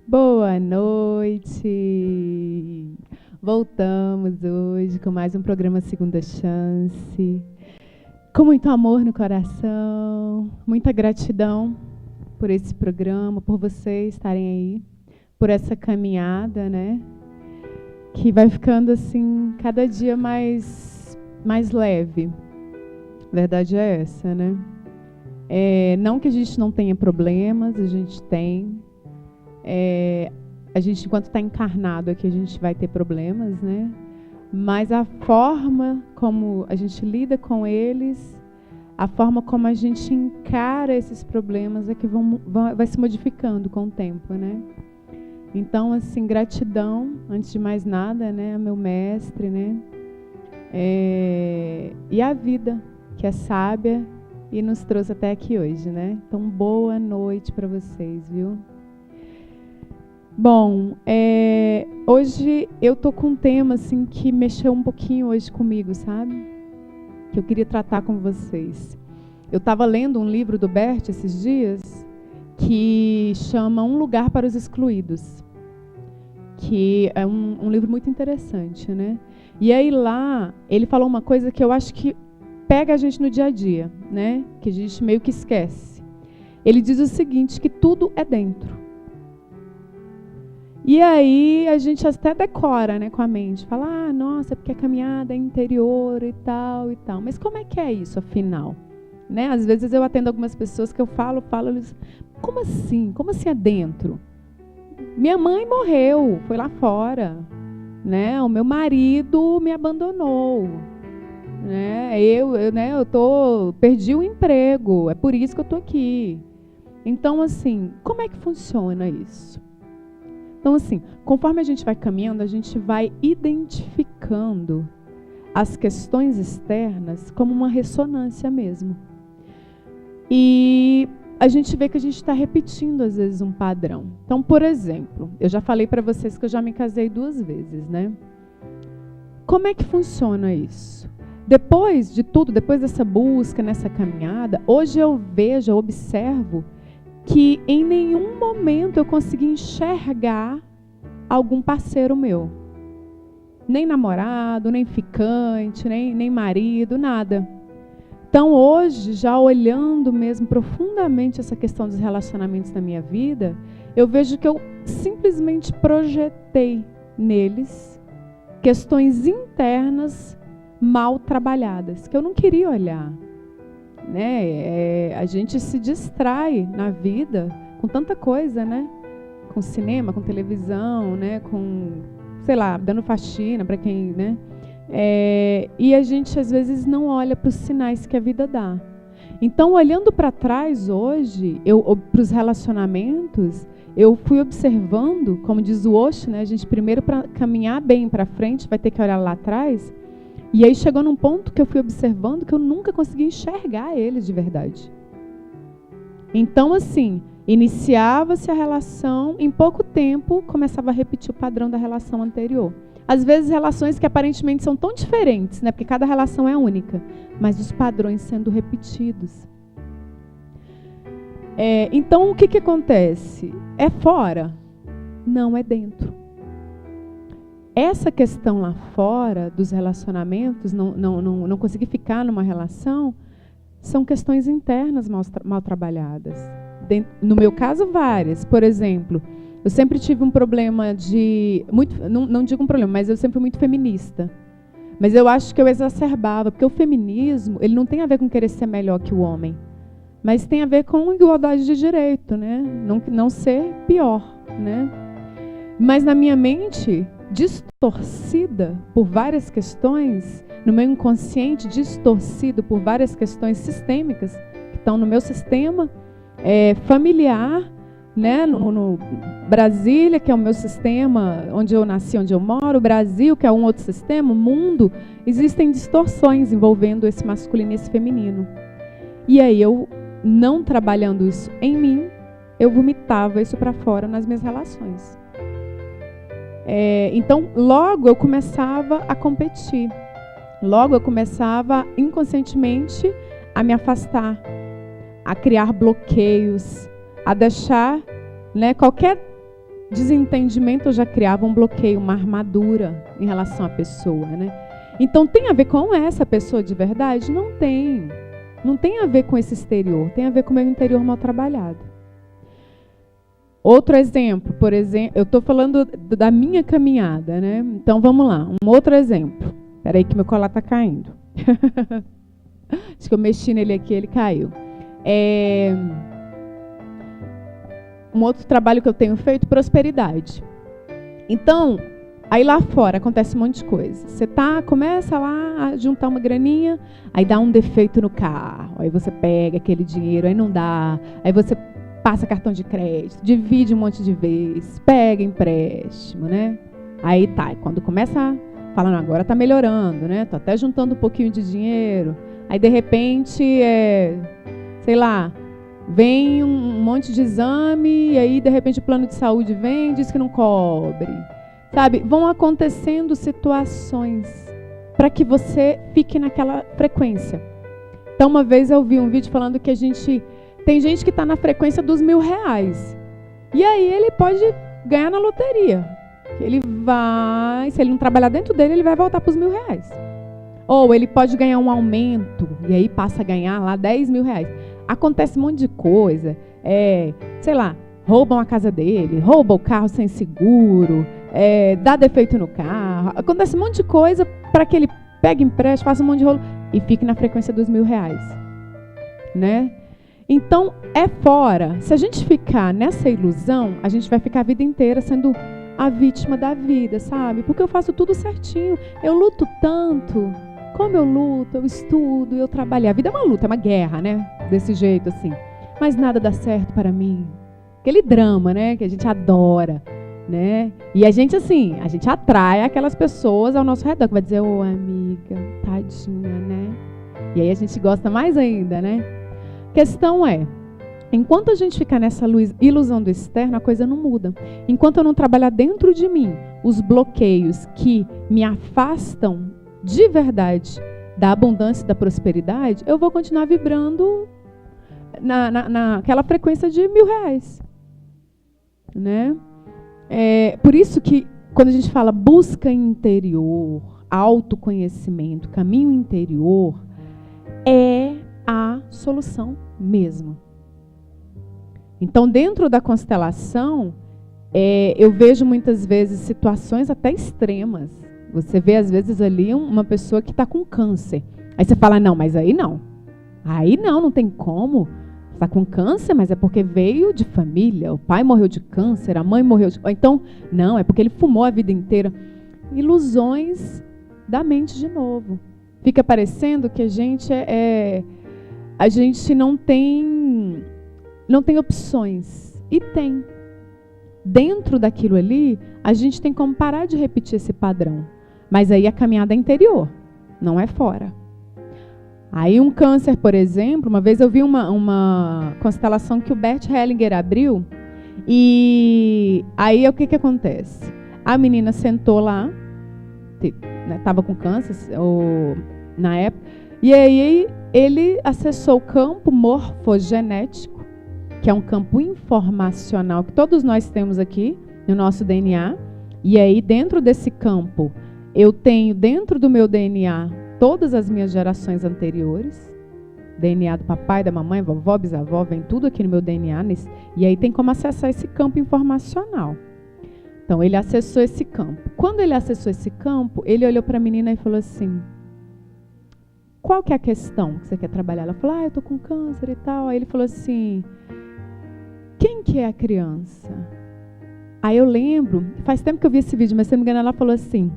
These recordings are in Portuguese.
Boa noite! Voltamos hoje com mais um programa Segunda Chance, com muito amor no coração, muita gratidão por esse programa, por vocês estarem aí, por essa caminhada, né? Que vai ficando assim, cada dia mais leve. A verdade é essa, né? Não que a gente não tenha problemas, a gente tem. A gente, enquanto está encarnado aqui, a gente vai ter problemas, né? Mas a forma como a gente lida com eles, a forma como a gente encara esses problemas é que vai se modificando com o tempo, né? Então, assim, gratidão, antes de mais nada, né, ao meu mestre, né? E a vida, que é sábia e nos trouxe até aqui hoje, né? Então, boa noite para vocês, viu? Bom, hoje eu tô com um tema assim que mexeu um pouquinho hoje comigo, sabe? Que eu queria tratar com vocês. Eu estava lendo um livro do Bert esses dias que chama Um Lugar para os Excluídos, que é um livro muito interessante, né? E aí lá ele falou uma coisa que eu acho que pega a gente no dia a dia, né? Que a gente meio que esquece. Ele diz o seguinte, que tudo é dentro. E aí a gente até decora, né, com a mente. Fala, nossa, porque a caminhada é interior e tal e tal. Mas como é que é isso, afinal? Né? Às vezes eu atendo algumas pessoas que eu falo, eles, como assim? Como assim é dentro? Minha mãe morreu, foi lá fora. Né? O meu marido me abandonou. Né? Eu perdi o emprego, é por isso que eu estou aqui. Então, assim, como é que funciona isso? Então, assim, conforme a gente vai caminhando, a gente vai identificando as questões externas como uma ressonância mesmo. E a gente vê que a gente está repetindo, às vezes, um padrão. Então, por exemplo, eu já falei para vocês que eu já me casei 2 vezes, né? Como é que funciona isso? Depois de tudo, depois dessa busca, nessa caminhada, hoje eu observo que em nenhum momento eu consegui enxergar algum parceiro meu. Nem namorado, nem ficante, nem marido, nada. Então hoje, já olhando mesmo profundamente essa questão dos relacionamentos na minha vida, eu vejo que eu simplesmente projetei neles questões internas mal trabalhadas, que eu não queria olhar. Né? A gente se distrai na vida com tanta coisa, né? Com cinema, com televisão, né? Com, sei lá, dando faxina para quem, né? E a gente às vezes não olha para os sinais que a vida dá. Então, olhando para trás hoje, para os relacionamentos, eu fui observando, como diz o Osho, né? A gente primeiro, para caminhar bem para frente, vai ter que olhar lá atrás. E aí chegou num ponto que eu fui observando que eu nunca consegui enxergar eles de verdade. Então, assim, iniciava-se a relação, em pouco tempo começava a repetir o padrão da relação anterior. Às vezes relações que aparentemente são tão diferentes, né? Porque cada relação é única, mas os padrões sendo repetidos. Então, o que acontece? É fora? Não, é dentro. Essa questão lá fora dos relacionamentos, não conseguir ficar numa relação, são questões internas mal trabalhadas. No meu caso, várias. Por exemplo, eu sempre tive um problema não digo um problema, mas eu sempre fui muito feminista. Mas eu acho que eu exacerbava, porque o feminismo, ele não tem a ver com querer ser melhor que o homem, mas tem a ver com igualdade de direito, né? Não ser pior, né? Mas na minha mente, distorcida por várias questões, no meu inconsciente distorcido por várias questões sistêmicas que estão no meu sistema familiar, né? No Brasília, que é o meu sistema, onde eu nasci, onde eu moro, o Brasil, que é um outro sistema, o mundo, existem distorções envolvendo esse masculino e esse feminino. E aí eu, não trabalhando isso em mim, eu vomitava isso para fora nas minhas relações. Então, logo eu começava a competir. Logo eu começava, inconscientemente, a me afastar, a criar bloqueios, a deixar, né, qualquer desentendimento eu já criava um bloqueio, uma armadura em relação à pessoa, né? Então tem a ver com essa pessoa de verdade? Não tem. Não tem a ver com esse exterior, tem a ver com o meu interior mal trabalhado. Outro exemplo, por exemplo, eu estou falando da minha caminhada, né? Então vamos lá, um outro exemplo. Espera aí que meu colar está caindo. Acho que eu mexi nele aqui, ele caiu. Um outro trabalho que eu tenho feito, prosperidade. Então, aí lá fora acontece um monte de coisa. Você começa lá a juntar uma graninha, aí dá um defeito no carro, aí você pega aquele dinheiro, aí não dá, aí você passa cartão de crédito, divide um monte de vezes, pega empréstimo, né? Aí quando começa falando, agora tá melhorando, né? Tô até juntando um pouquinho de dinheiro, aí de repente, sei lá, vem um monte de exame, e aí de repente o plano de saúde vem e diz que não cobre. Sabe, vão acontecendo situações para que você fique naquela frequência. Então, uma vez eu vi um vídeo falando que tem gente que está na frequência dos R$1.000. E aí ele pode ganhar na loteria. Ele vai, se ele não trabalhar dentro dele, ele vai voltar para os R$1.000. Ou ele pode ganhar um aumento, e aí passa a ganhar lá R$10.000. Acontece um monte de coisa. Sei lá, roubam a casa dele, roubam o carro sem seguro, dá defeito no carro. Acontece um monte de coisa para que ele pegue empréstimo, faça um monte de rolo e fique na frequência dos R$1.000. Né? Então, fora. Se a gente ficar nessa ilusão, a gente vai ficar a vida inteira sendo a vítima da vida, sabe? Porque eu faço tudo certinho. Eu luto tanto. Como eu luto, eu estudo, eu trabalho. A vida é uma luta, é uma guerra, né? Desse jeito, assim. Mas nada dá certo para mim. Aquele drama, né? Que a gente adora, né? E a gente, assim, a gente atrai aquelas pessoas ao nosso redor que vai dizer, ô, amiga, tadinha, né? E aí a gente gosta mais ainda, né? A questão enquanto a gente ficar nessa ilusão do externo, a coisa não muda. Enquanto eu não trabalhar dentro de mim os bloqueios que me afastam de verdade da abundância e da prosperidade, eu vou continuar vibrando naquela frequência de R$1.000. Né? Por isso que quando a gente fala busca interior, autoconhecimento, caminho interior, é a solução mesmo. Então, dentro da constelação, eu vejo muitas vezes situações até extremas. Você vê, às vezes, ali uma pessoa que está com câncer. Aí você fala, não, mas aí não. Aí não tem como. Está com câncer, mas é porque veio de família. O pai morreu de câncer, a mãe morreu de... Então, não, é porque ele fumou a vida inteira. Ilusões da mente de novo. Fica parecendo que a gente não tem opções. E tem. Dentro daquilo ali, a gente tem como parar de repetir esse padrão. Mas aí a caminhada é interior, não é fora. Aí um câncer, por exemplo, uma vez eu vi uma constelação que o Bert Hellinger abriu, e aí o que acontece? A menina sentou lá, estava com câncer na época, e aí ele acessou o campo morfogenético, que é um campo informacional que todos nós temos aqui no nosso DNA, e aí dentro desse campo eu tenho dentro do meu DNA todas as minhas gerações anteriores, DNA do papai, da mamãe, vovó, bisavó, vem tudo aqui no meu DNA, e aí tem como acessar esse campo informacional. Então ele acessou esse campo. Quando ele acessou esse campo, ele olhou para a menina e falou assim, qual que é a questão que você quer trabalhar? Ela falou, eu tô com câncer e tal. Aí ele falou assim, quem que é a criança? Aí eu lembro, faz tempo que eu vi esse vídeo, mas se não me engano ela falou assim,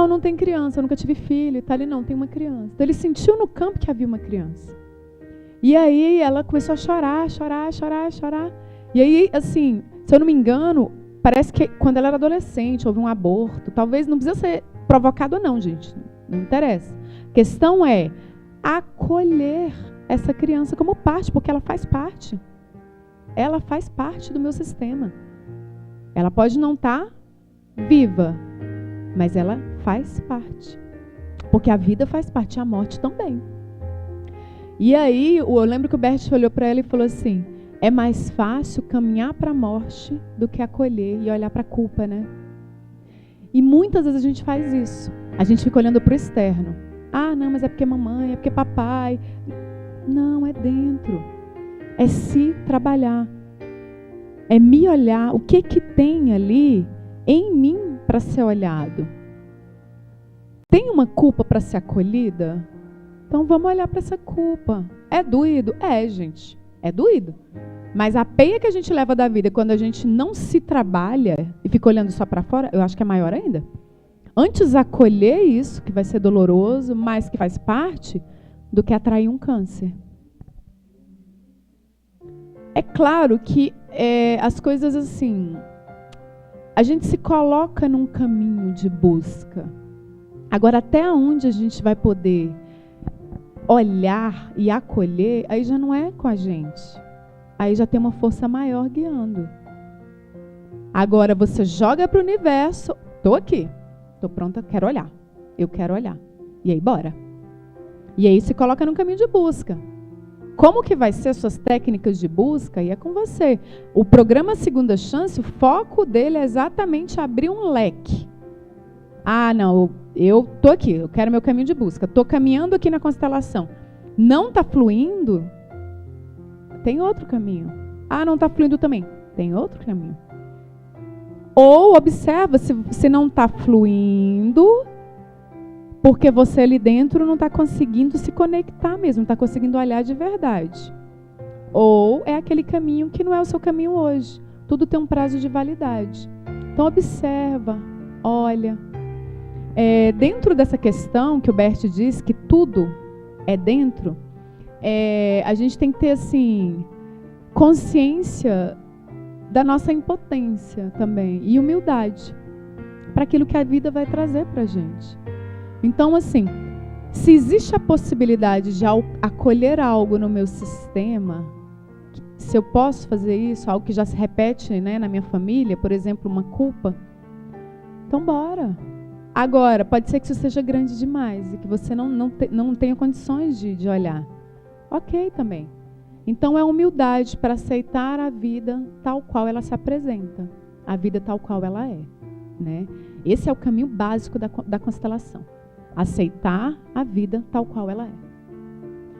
não tem criança, eu nunca tive filho, e tal, não, tem uma criança. Então ele sentiu no campo que havia uma criança. E aí ela começou a chorar. E aí, assim, se eu não me engano, parece que quando ela era adolescente, houve um aborto. Talvez não precisa ser provocado ou não, gente. Não interessa. A questão é acolher essa criança como parte, porque ela faz parte. Ela faz parte do meu sistema. Ela pode não estar viva, mas ela faz parte. Porque a vida faz parte, a morte também. E aí, eu lembro que o Bert olhou para ela e falou assim, É mais fácil caminhar para a morte do que acolher e olhar para a culpa, né? E muitas vezes a gente faz isso. A gente fica olhando para o externo. Ah, não, mas é porque mamãe, é porque papai. Não, é dentro. É se trabalhar. É me olhar. O que tem ali em mim para ser olhado? Tem uma culpa para ser acolhida? Então vamos olhar para essa culpa. É doído? É, gente. É doído. Mas a peia que a gente leva da vida quando a gente não se trabalha e fica olhando só para fora, eu acho que é maior ainda. Antes acolher isso, que vai ser doloroso, mas que faz parte, do que atrair um câncer. É claro que as coisas assim, a gente se coloca num caminho de busca. Agora, até onde a gente vai poder olhar e acolher, aí já não é com a gente. Aí já tem uma força maior guiando. Agora você joga para o universo, tô aqui, tô pronta, quero olhar. Eu quero olhar. E aí, bora. E aí se coloca num caminho de busca. Como que vai ser suas técnicas de busca? E é com você. O programa Segunda Chance, o foco dele é exatamente abrir um leque. Ah, não, eu tô aqui, eu quero meu caminho de busca. Tô caminhando aqui na constelação. Não tá fluindo? Tem outro caminho. Ah, não está fluindo também. Tem outro caminho. Ou observa se não está fluindo, porque você ali dentro não está conseguindo se conectar mesmo, não está conseguindo olhar de verdade. Ou é aquele caminho que não é o seu caminho hoje. Tudo tem um prazo de validade. Então observa, olha. Dentro dessa questão que o Bert diz, que tudo é dentro, a gente tem que ter assim, consciência da nossa impotência também e humildade para aquilo que a vida vai trazer para a gente. Então, assim, se existe a possibilidade de acolher algo no meu sistema, se eu posso fazer isso, algo que já se repete, né, na minha família, por exemplo, uma culpa, então bora. Agora, pode ser que isso seja grande demais e que você não tenha condições de olhar. Ok também. Então é humildade para aceitar a vida tal qual ela se apresenta. A vida tal qual ela é. Né? Esse é o caminho básico da constelação. Aceitar a vida tal qual ela é.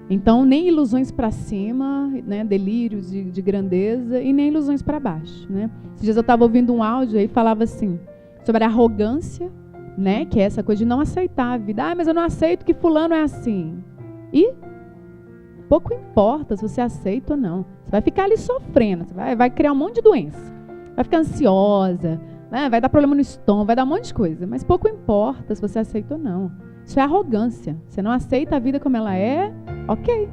Então nem ilusões para cima, né? Delírios de grandeza, e nem ilusões para baixo. Né? Esses dias eu estava ouvindo um áudio e falava assim, sobre a arrogância, né? Que é essa coisa de não aceitar a vida. Ah, mas eu não aceito que fulano é assim. E pouco importa se você aceita ou não. Você vai ficar ali sofrendo, você vai criar um monte de doença. Vai ficar ansiosa, né? Vai dar problema no estômago, vai dar um monte de coisa. Mas pouco importa se você aceita ou não. Isso é arrogância. Você não aceita a vida como ela é, ok.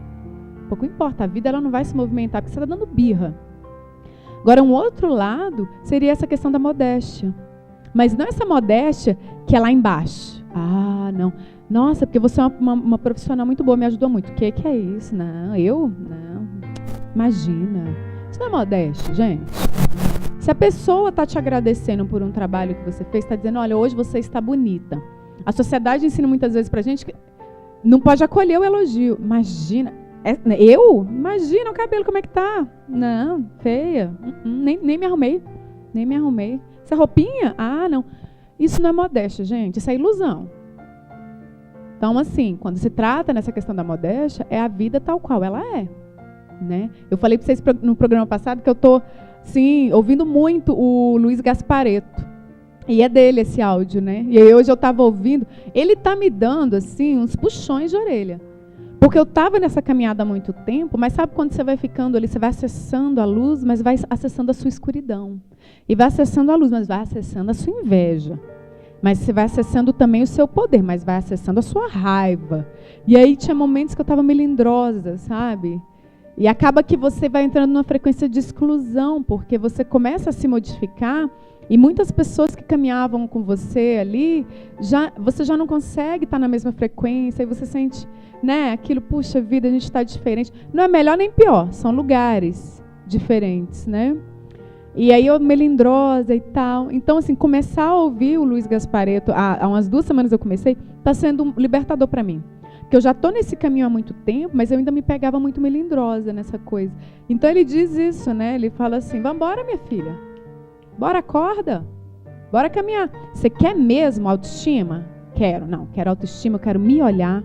Pouco importa, a vida ela não vai se movimentar porque você está dando birra. Agora, um outro lado seria essa questão da modéstia. Mas não essa modéstia que é lá embaixo. Ah, não. Nossa, porque você é uma profissional muito boa, me ajudou muito. O que é isso? Não, eu? Não. Imagina. Isso não é modéstia, gente. Se a pessoa está te agradecendo por um trabalho que você fez, está dizendo, olha, hoje você está bonita. A sociedade ensina muitas vezes pra gente que não pode acolher o elogio. Imagina. Eu? Imagina o cabelo como é que tá. Não, feia. Nem me arrumei. Nem me arrumei. Essa roupinha? Ah, não. Isso não é modéstia, gente. Isso é ilusão. Então, assim, quando se trata nessa questão da modéstia, é a vida tal qual ela é. Né? Eu falei para vocês no programa passado que eu estou, sim, ouvindo muito o Luiz Gasparetto. E é dele esse áudio, né? E aí hoje eu estava ouvindo. Ele está me dando, assim, uns puxões de orelha. Porque eu estava nessa caminhada há muito tempo, mas sabe quando você vai ficando ali, você vai acessando a luz, mas vai acessando a sua escuridão. E vai acessando a luz, mas vai acessando a sua inveja. Mas você vai acessando também o seu poder, mas vai acessando a sua raiva. E aí tinha momentos que eu estava melindrosa, sabe? E acaba que você vai entrando numa frequência de exclusão, porque você começa a se modificar e muitas pessoas que caminhavam com você ali, você já não consegue estar na mesma frequência e você sente, né, aquilo, puxa vida, a gente está diferente. Não é melhor nem pior, são lugares diferentes, né? E aí eu melindrosa e tal. Então, assim, começar a ouvir o Luiz Gasparetto, há umas 2 semanas eu comecei, está sendo libertador para mim. Porque eu já estou nesse caminho há muito tempo, mas eu ainda me pegava muito melindrosa nessa coisa. Então ele diz isso, né? Ele fala assim, vambora, minha filha. Bora, acorda. Bora caminhar. Você quer mesmo autoestima? Quero. Não, quero autoestima, eu quero me olhar,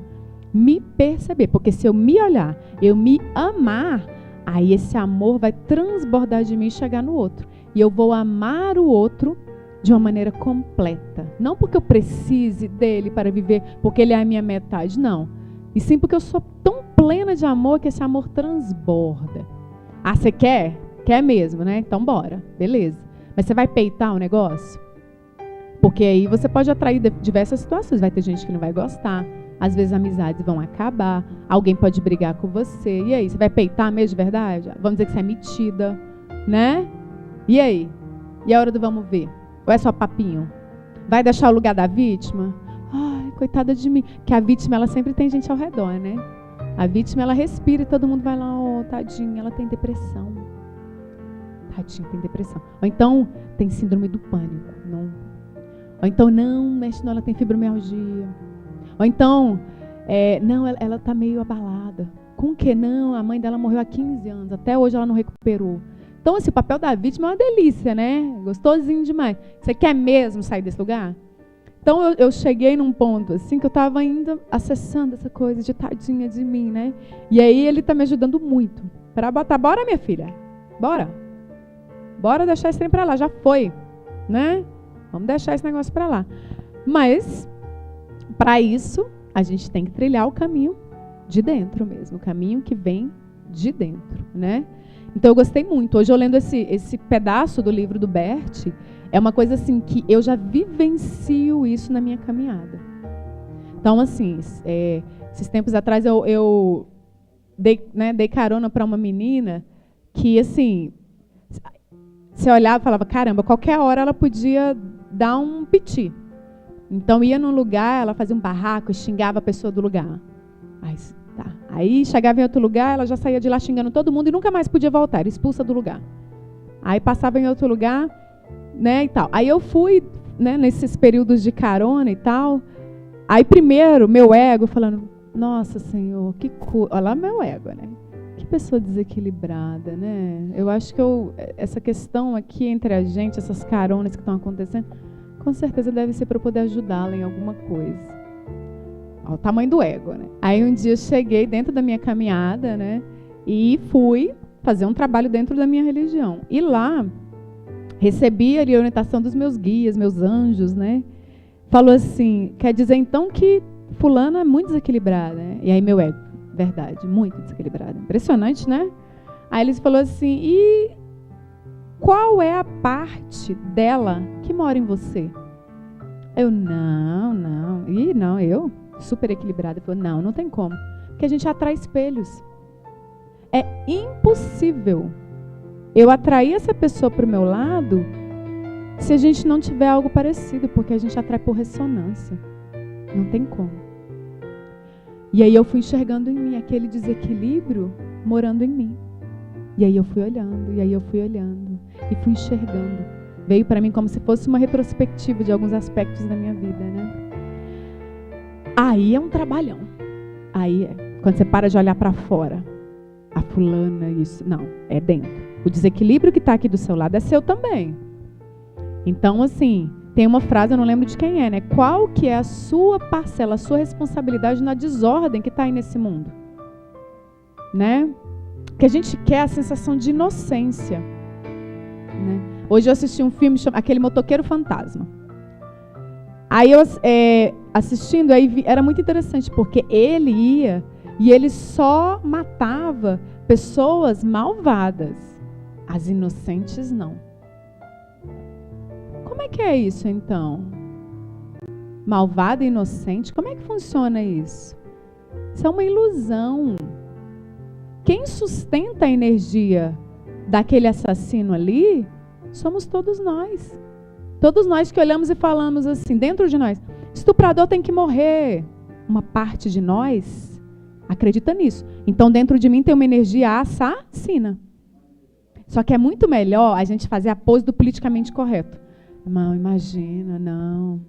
me perceber. Porque se eu me olhar, eu me amar, aí esse amor vai transbordar de mim e chegar no outro. E eu vou amar o outro de uma maneira completa. Não porque eu precise dele para viver, porque ele é a minha metade, não. E sim porque eu sou tão plena de amor que esse amor transborda. Ah, você quer? Quer mesmo, né? Então bora, beleza. Mas você vai peitar o negócio? Porque aí você pode atrair diversas situações. Vai ter gente que não vai gostar. Às vezes amizades vão acabar. Alguém pode brigar com você. E aí, você vai peitar mesmo de verdade? Vamos dizer que você é metida, né? E aí? E a hora do vamos ver? Ou é só papinho? Vai deixar o lugar da vítima? Ai, coitada de mim. Que a vítima, ela sempre tem gente ao redor, né? A vítima, ela respira e todo mundo vai lá, oh, tadinha, ela tem depressão. Tadinha, tem depressão. Ou então, tem síndrome do pânico. Não. Ou então, não, mexe não, ela tem fibromialgia. Ou então, não, ela está meio abalada. Com que não? A mãe dela morreu há 15 anos. Até hoje ela não recuperou. Então, assim, o papel da vítima é uma delícia, né? Gostosinho demais. Você quer mesmo sair desse lugar? Então, eu cheguei num ponto, assim, que eu estava ainda acessando essa coisa de tadinha de mim, né? E aí, ele está me ajudando muito. Para botar, bora, minha filha. Bora. Bora deixar esse trem para lá. Já foi, né? Vamos deixar esse negócio para lá. Mas, para isso, a gente tem que trilhar o caminho de dentro mesmo. O caminho que vem de dentro, né? Então, eu gostei muito. Hoje, eu lendo esse pedaço do livro do Bert, é uma coisa assim que eu já vivencio isso na minha caminhada. Então, assim, esses tempos atrás, eu dei carona para uma menina que, assim, você olhava e falava, caramba, qualquer hora ela podia dar um piti. Então, ia num lugar, ela fazia um barraco e xingava a pessoa do lugar. Aí chegava em outro lugar, ela já saía de lá xingando todo mundo e nunca mais podia voltar, era expulsa do lugar. Aí passava em outro lugar, né, e tal. Aí eu fui, né, nesses períodos de carona e tal. Aí primeiro, meu ego falando, nossa, Senhor, que coisa. Olha lá meu ego, né? Que pessoa desequilibrada, né? Eu acho que essa questão aqui entre a gente, essas caronas que estão acontecendo, com certeza deve ser para eu poder ajudá-la em alguma coisa. Olha o tamanho do ego, né? Aí um dia eu cheguei dentro da minha caminhada, né? E fui fazer um trabalho dentro da minha religião. E lá, recebi ali a orientação dos meus guias, meus anjos, né? Falou assim, quer dizer então que fulana é muito desequilibrada, né? E aí meu ego, verdade, muito desequilibrada. Impressionante, né? Aí eles falou assim, e qual é a parte dela que mora em você? Eu, não. Ih, não, eu? Super equilibrada. Falou, não tem como. Porque a gente atrai espelhos. É impossível eu atrair essa pessoa para o meu lado se a gente não tiver algo parecido, porque a gente atrai por ressonância. Não tem como. E aí eu fui enxergando em mim aquele desequilíbrio morando em mim. E aí eu fui olhando, e fui enxergando. Veio para mim como se fosse uma retrospectiva de alguns aspectos da minha vida, né? Aí é um trabalhão. Aí quando você para de olhar para fora. A fulana, isso. Não, é dentro. O desequilíbrio que está aqui do seu lado é seu também. Então, assim, tem uma frase, eu não lembro de quem é, né? Qual que é a sua parcela, a sua responsabilidade na desordem que está aí nesse mundo? Né? Que a gente quer a sensação de inocência. Né? Hoje eu assisti um filme, aquele Motoqueiro Fantasma. Aí eu assistindo, aí era muito interessante, porque ele ia e ele só matava pessoas malvadas. As inocentes não. Como é que é isso, então? Malvada e inocente? Como é que funciona isso? Isso é uma ilusão. Quem sustenta a energia daquele assassino ali somos todos nós. Todos nós que olhamos e falamos assim, dentro de nós, estuprador tem que morrer. Uma parte de nós acredita nisso. Então, dentro de mim tem uma energia assassina. Só que é muito melhor a gente fazer a pose do politicamente correto. Não, imagina, não.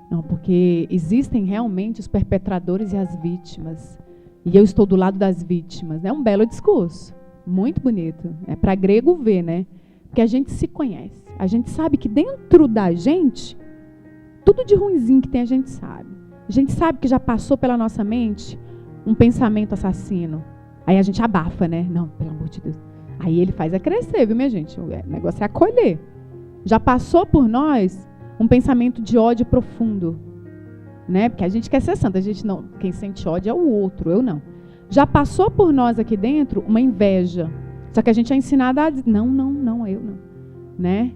Não, porque existem realmente os perpetradores e as vítimas. E eu estou do lado das vítimas. É um belo discurso. Muito bonito. É para grego ver, né? Porque a gente se conhece. A gente sabe que dentro da gente, tudo de ruinzinho que tem a gente sabe. A gente sabe que já passou pela nossa mente um pensamento assassino. Aí a gente abafa, né? Não, pelo amor de Deus. Aí ele faz crescer, viu, minha gente? O negócio é acolher. Já passou por nós um pensamento de ódio profundo, né? Porque a gente quer ser santa, a gente não. Quem sente ódio é o outro, eu não. Já passou por nós aqui dentro uma inveja. Só que a gente é ensinado a dizer, não, eu não, né?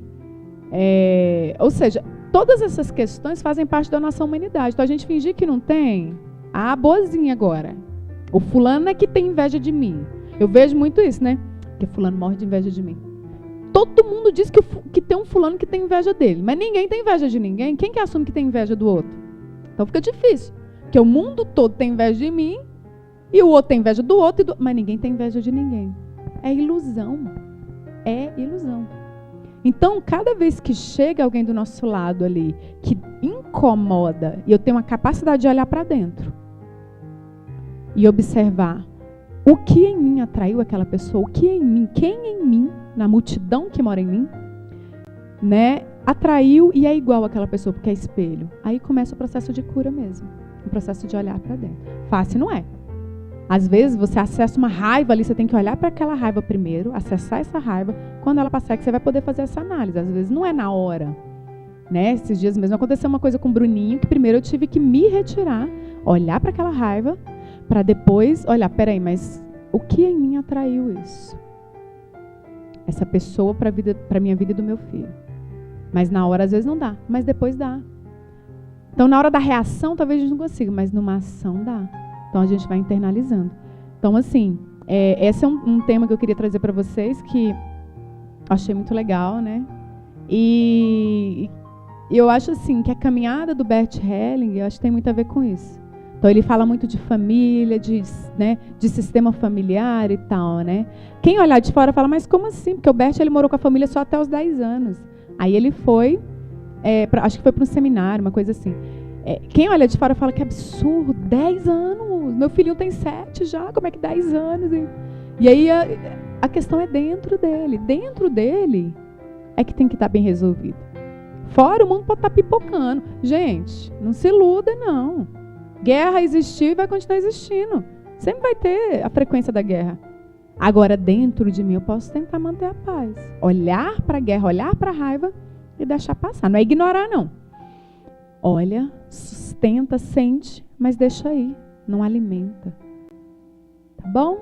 Ou seja, todas essas questões fazem parte da nossa humanidade. Então a gente fingir que não tem, boazinha agora. O fulano é que tem inveja de mim. Eu vejo muito isso, né? Porque fulano morre de inveja de mim. Todo mundo diz que tem um fulano que tem inveja dele, mas ninguém tem inveja de ninguém. Quem que assume que tem inveja do outro? Então fica difícil, porque o mundo todo tem inveja de mim e o outro tem inveja do outro, mas ninguém tem inveja de ninguém. É ilusão. É ilusão. Então, cada vez que chega alguém do nosso lado ali que incomoda, e eu tenho a capacidade de olhar para dentro e observar o que em mim atraiu aquela pessoa, o que em mim, quem em mim, na multidão que mora em mim, né, atraiu e é igual àquela pessoa, porque é espelho. Aí começa o processo de cura mesmo, o processo de olhar para dentro. Fácil não é. Às vezes você acessa uma raiva ali, você tem que olhar para aquela raiva primeiro, acessar essa raiva, quando ela passar que você vai poder fazer essa análise. Às vezes não é na hora, né? Esses dias mesmo aconteceu uma coisa com o Bruninho, que primeiro eu tive que me retirar, olhar para aquela raiva, para depois olhar, peraí, mas o que em mim atraiu isso? Essa pessoa para a minha vida e do meu filho. Mas na hora às vezes não dá, mas depois dá. Então na hora da reação talvez a gente não consiga, mas numa ação dá. Então a gente vai internalizando. Então assim, esse é um tema que eu queria trazer para vocês, que achei muito legal, né? E eu acho assim, que a caminhada do Bert Hellinger, eu acho que tem muito a ver com isso. Então ele fala muito de família, né, de sistema familiar e tal, né? Quem olhar de fora fala, mas como assim? Porque o Bert ele morou com a família só até os 10 anos. Aí ele foi, acho que foi para um seminário, uma coisa assim. Quem olha de fora fala que absurdo, 10 anos, meu filhinho tem 7 já, como é que 10 anos? E aí a questão é dentro dele é que tem que estar bem resolvido. Fora o mundo pode estar pipocando. Gente, não se iluda não. Guerra existiu e vai continuar existindo. Sempre vai ter a frequência da guerra. Agora, dentro de mim, eu posso tentar manter a paz. Olhar para a guerra, olhar para a raiva e deixar passar. Não é ignorar, não. Olha, sustenta, sente, mas deixa aí. Não alimenta. Tá bom?